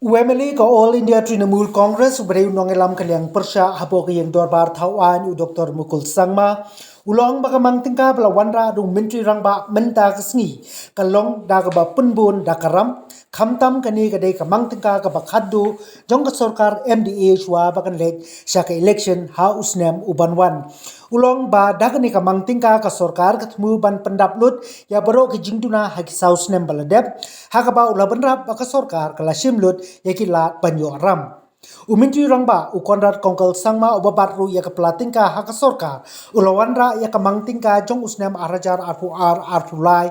Wemeli ka All India Trinamool Congress ubreu nongelam kaliang persya habo kayang dorbar thawan u Dr. Mukul Sangma ulong bagamang tingka bala wanra dung menteri rangba menta kesngi kalong dagaba punbun dakaram khamtam kani kadai kamang tingka ka bakhaddu jong ka sarkar MDA shwa bakan lek shaka election ha usnem ubanwan ulong ba dagani kamang tingka ka sarkar kathmu ban pendaplut ya baro ki jingduna ha ki sausnem baladep hakaba ulabanrap ka sarkar kala shimlut yakilat banyo ram Uminti rangba ukonrat kongkel sangma ubabatru ya kepelatingka haka sorka ulawanra ya kamangtingka jong usnem arajar arfulai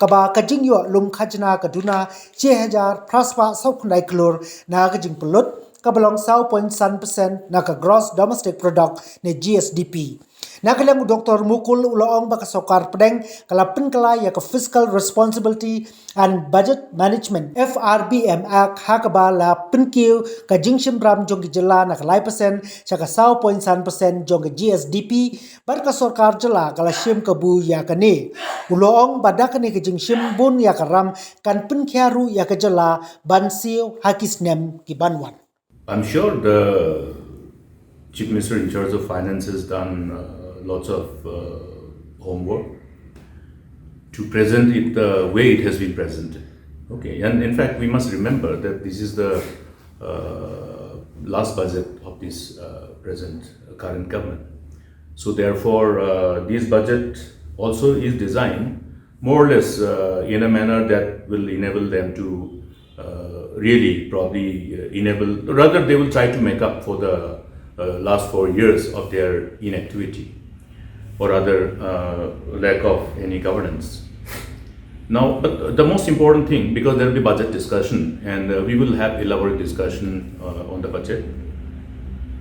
kaba kajing yo lum khajna kaduna 6000 praspa saukunai klur na kajing pelut kabalong 0.1% na ka gross domestic product ne GSDP Nakalang Dr. Mukul ulaong baka sokar pedeng kalapin kala ya ka Fiscal Responsibility and Budget Management FRBM Act hakaba la pinkiw ka jingshim ram jong jela na kalay percent sa ka 0.1% jong GSDP bar ka sorkar jela kala shim kabu ya kani ulaong badak ni ka jingshim bun ya karam kan pinkyaru ya ka jela bansiw hakisnem kibanwan. I'm sure the Chief Minister in charge of Finance has done lots of homework to present it the way it has been presented. Okay, and in fact, we must remember that this is the last budget of this present current government. So therefore, this budget also is designed more or less in a manner that will enable them to really probably rather they will try to make up for the last 4 years of their inactivity or other lack of any governance. Now, but the most important thing, because there will be budget discussion and we will have elaborate discussion on the budget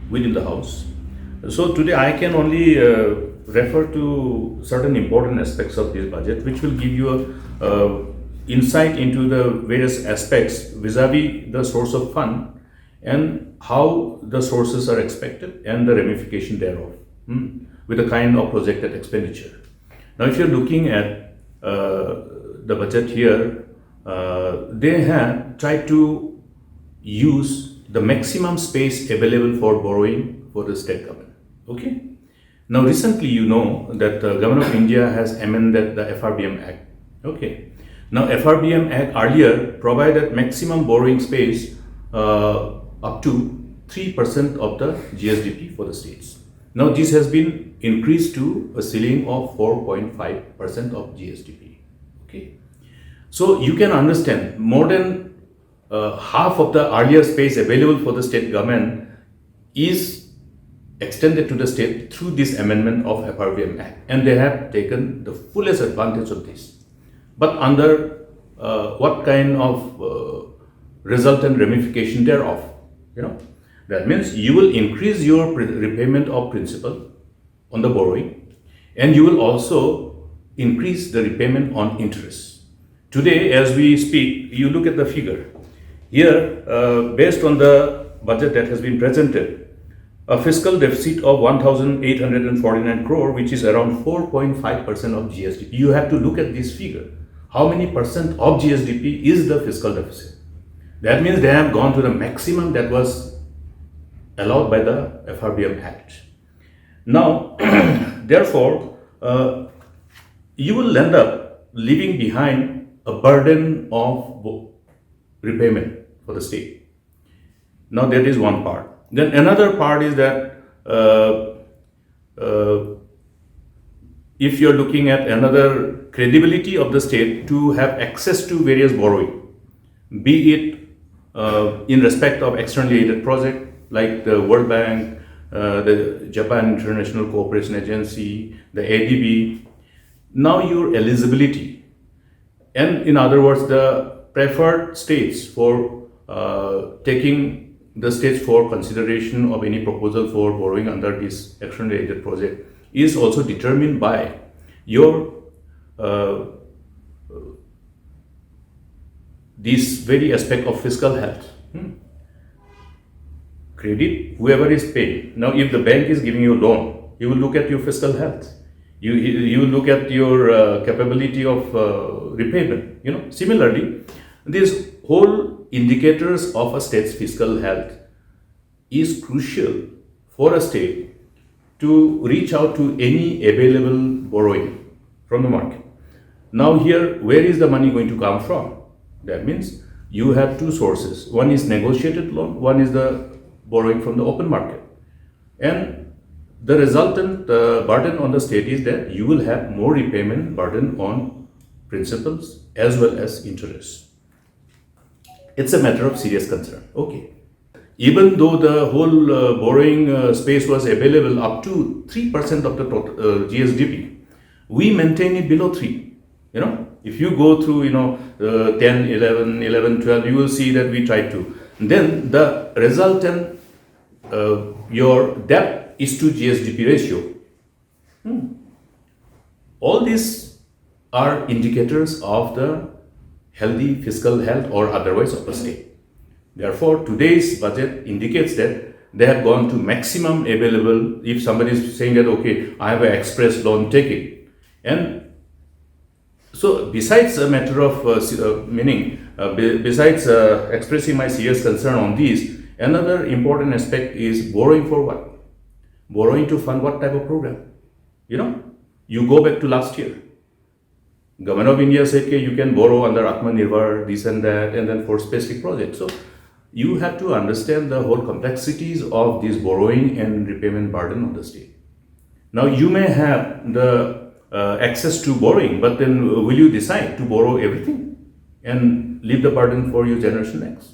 within the House. So today I can only refer to certain important aspects of this budget, which will give you a insight into the various aspects vis-a-vis the source of fund and how the sources are expected and the ramification thereof with the kind of projected expenditure. Now, if you're looking at the budget here, they have tried to use the maximum space available for borrowing for the state government. Okay. Now, recently, you know that the Government of India has amended the FRBM Act. Okay. Now, FRBM Act earlier provided maximum borrowing space up to 3% of the GSDP for the states. Now, this has been increased to a ceiling of 4.5% of GSDP. Okay. So, you can understand more than half of the earlier space available for the state government is extended to the state through this amendment of FRBM Act, and they have taken the fullest advantage of this. But under what kind of resultant ramification thereof, that means you will increase your repayment of principal on the borrowing, and you will also increase the repayment on interest. Today, as we speak, you look at the figure here, based on the budget that has been presented, a fiscal deficit of 1,849 crore, which is around 4.5% of GSDP. You have to look at this figure. How many percent of GSDP is the fiscal deficit? That means they have gone to the maximum that was allowed by the FRBM Act. Now, therefore, you will end up leaving behind a burden of repayment for the state. Now, that is one part. Then another part is that if you're looking at another credibility of the state to have access to various borrowing, be it in respect of externally aided project like the World Bank, the Japan International Cooperation Agency, the ADB, now your eligibility, and in other words, the preferred states for taking the states for consideration of any proposal for borrowing under this externally aided project is also determined by your this very aspect of fiscal health. Credit, whoever is paying. Now, if the bank is giving you a loan, you will look at your fiscal health. You will look at your capability of repayment. Similarly, this whole indicators of a state's fiscal health is crucial for a state to reach out to any available borrowing from the market. Now here, where is the money going to come from? That means you have two sources. One is negotiated loan, one is the borrowing from the open market. And the resultant burden on the state is that you will have more repayment burden on principals as well as interest. It's a matter of serious concern. Okay. Even though the whole borrowing space was available up to 3% of the total GSDP, we maintain it below 3. If you go through 10, 11, 12, you will see that we try to. Then the resultant your debt is to GSDP ratio. All these are indicators of the healthy fiscal health or otherwise of a state. Therefore, today's budget indicates that they have gone to maximum available. If somebody is saying that, okay, I have an express loan, take it. And so besides a matter of besides expressing my serious concern on these, another important aspect is borrowing for what? Borrowing to fund what type of program? You go back to last year. Government of India said, okay, you can borrow under Atmanirbhar, this and that, and then for specific projects. So you have to understand the whole complexities of this borrowing and repayment burden of the state. Now you may have the access to borrowing, but then will you decide to borrow everything and leave the burden for your generation next?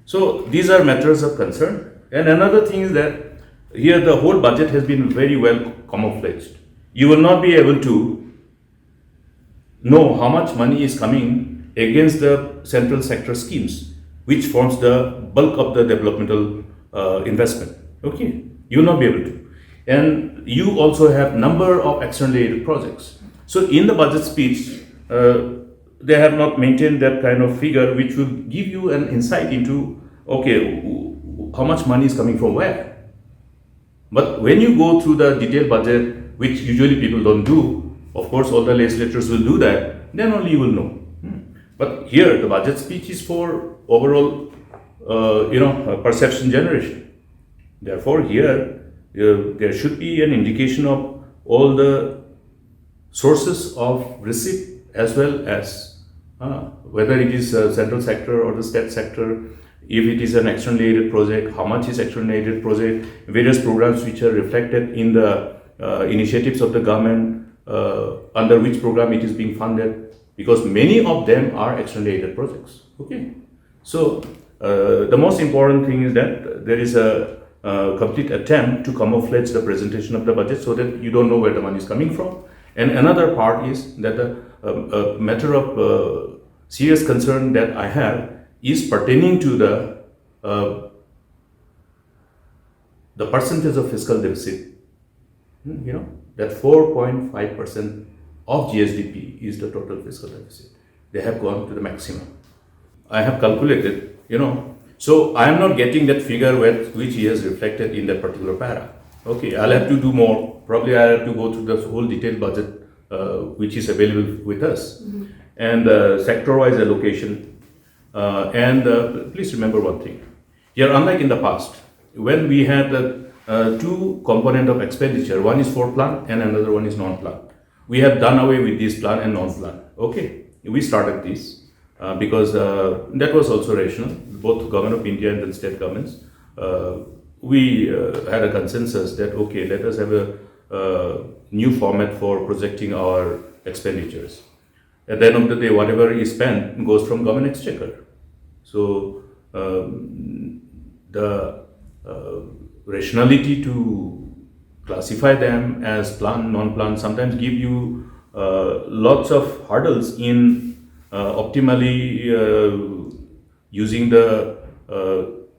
So these are matters of concern. And another thing is that here the whole budget has been very well camouflaged. You will not be able to know how much money is coming against the central sector schemes, which forms the bulk of the developmental investment. Okay, you will not be able to. And you also have number of externally aided projects. So in the budget speech, they have not maintained that kind of figure, which will give you an insight into, okay, how much money is coming from where. But when you go through the detailed budget, which usually people don't do, of course all the legislators will do that, then only you will know. But here the budget speech is for overall perception generation. Therefore here there should be an indication of all the sources of receipt as well as whether it is central sector or the state sector, if it is an externally aided project, how much is externally aided project, various programs which are reflected in the initiatives of the government, under which program it is being funded, because many of them are externally aided projects. Okay, so the most important thing is that there is a complete attempt to camouflage the presentation of the budget so that you don't know where the money is coming from. And another part is that a matter of serious concern that I have is pertaining to the percentage of fiscal deficit. That 4.5% of GSDP is the total fiscal deficit. They have gone to the maximum. I have calculated, so I am not getting that figure which he has reflected in that particular para. Okay, I'll have to do more. Probably I'll have to go through the whole detailed budget which is available with us. And sector-wise allocation. Please remember one thing. Here, unlike in the past, when we had two components of expenditure, one is for plan and another one is non-plan. We have done away with this plan and non-plan. Okay, we started this because that was also rational. Both Government of India and the state governments, we had a consensus that, okay, let us have a new format for projecting our expenditures. At the end of the day, whatever is spent goes from government exchequer. So the rationality to classify them as plan, non-plan sometimes give you lots of hurdles in optimally using the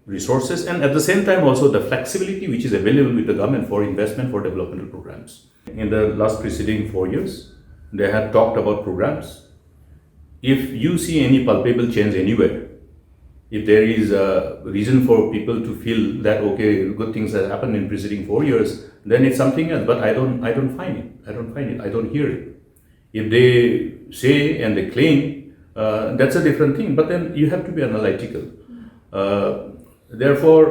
resources, and at the same time also the flexibility which is available with the government for investment for developmental programs. In the last preceding 4 years, they had talked about programs. If you see any palpable change anywhere, if there is a reason for people to feel that, okay, good things have happened in preceding 4 years, then it's something else. But I don't find it. I don't hear it. If they say and they claim that's a different thing. But then you have to be analytical. Therefore,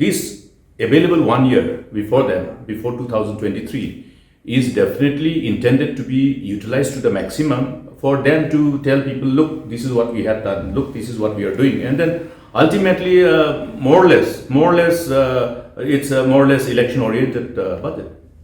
this available 1 year before them, before 2023, is definitely intended to be utilized to the maximum for them to tell people, look, this is what we have done, look, this is what we are doing. And then ultimately, more or less, it's a more or less election-oriented budget.